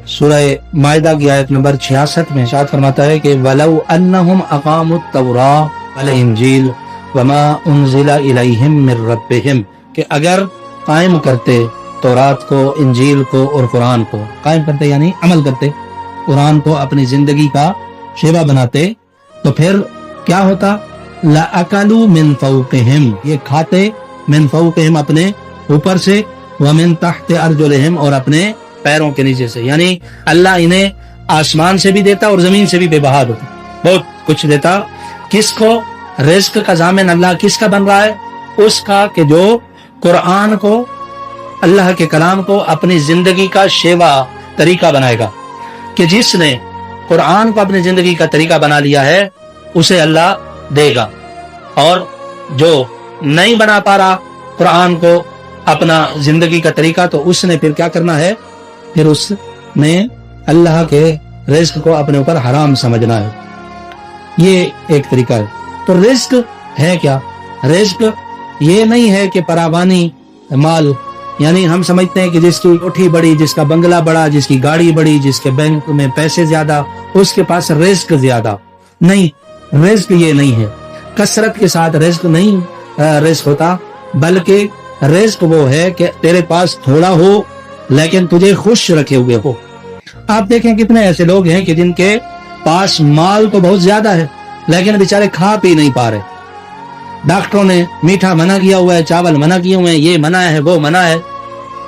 सूरह माइदा की आयत नंबर 66 में इरशाद फरमाता है कि वलौ अन्नहुम अकामुत तौरात वल इंजील वमा उनजिला इलैहिम मिर रब्बिहिम, कि अगर कायम करते तौरात को, इंजील को और कुरान को, कायम करते यानी अमल करते, कुरान को अपनी जिंदगी का शेवा बनाते, तो फिर क्या होता? लअकलू मिन फौक़िहिम, ये खाते मिन फौक़िहिम अपने ऊपर से, व मिन तहत अर्जुलिहिम और अपने पैरों के नीचे से। यानी अल्लाह इन्हें आसमान से भी देता और जमीन से भी बेबहार होता, बहुत कुछ देता। किसको? रिज्क का ज़ामिन अल्लाह किसका बन रहा है? उसका कि जो कुरान को, अल्लाह के कलाम को अपनी जिंदगी का शेवा तरीका बनाएगा। कि जिसने कुरान को अपनी जिंदगी का तरीका बना लिया है उसे अल्लाह देगा, और जो नहीं बना पा रहा कुरान को अपना जिंदगी का तरीका, तो उसने फिर क्या करना है? फिर उसने अल्लाह के रिज्क को अपने ऊपर हराम समझना है। ये एक तरीका है। तो रिज्क है क्या? रिज्क ये नहीं है कि परावानी माल, यानी हम समझते हैं कि जिसकी कोठी बड़ी, जिसका बंगला बड़ा, जिसकी गाड़ी बड़ी, जिसके बैंक में पैसे ज्यादा, उसके पास रिज्क ज्यादा। नहीं, रिज्क ये नहीं है। कसरत के साथ रिज्क नहीं रिज्क होता, बल्कि रिज्क वो है कि तेरे पास थोड़ा हो लेकिन तुझे खुश रखे हुए हो। आप देखें कितने ऐसे लोग हैं कि जिनके पास माल तो बहुत ज्यादा है लेकिन बेचारे खा पी नहीं पा रहे। डॉक्टरों ने मीठा मना किया हुआ है, चावल मना किए हुए हैं, ये मना है, वो मना है।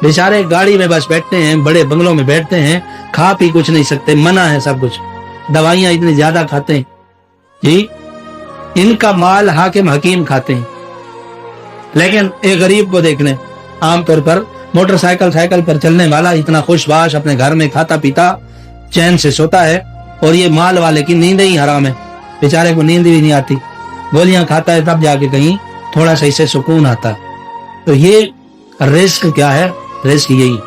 बेचारे गाड़ी में बस बैठते हैं, बड़े बंगलों में बैठते हैं, खा पी कुछ नहीं सकते, मना है सब कुछ। दवाइयां इतनी ज्यादा खाते हैं जी, इनका माल हाकिम हकीम खाते हैं। लेकिन एक गरीब को देख लें, आमतौर पर मोटरसाइकिल साइकिल पर चलने वाला इतना खुशबाश अपने घर में खाता पीता चैन से सोता है, और ये माल वाले की नींद ही हराम है, बेचारे को नींद भी नहीं आती, गोलियां खाता है तब जाके कहीं थोड़ा सा इसे सुकून आता है। तो ये रिस्क क्या है? रिस्क यही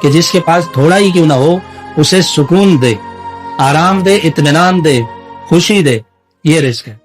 कि जिसके पास थोड़ा ही क्यों ना हो उसे सुकून दे, आराम दे, इत्मीनान दे, खुशी दे, ये रिस्क है।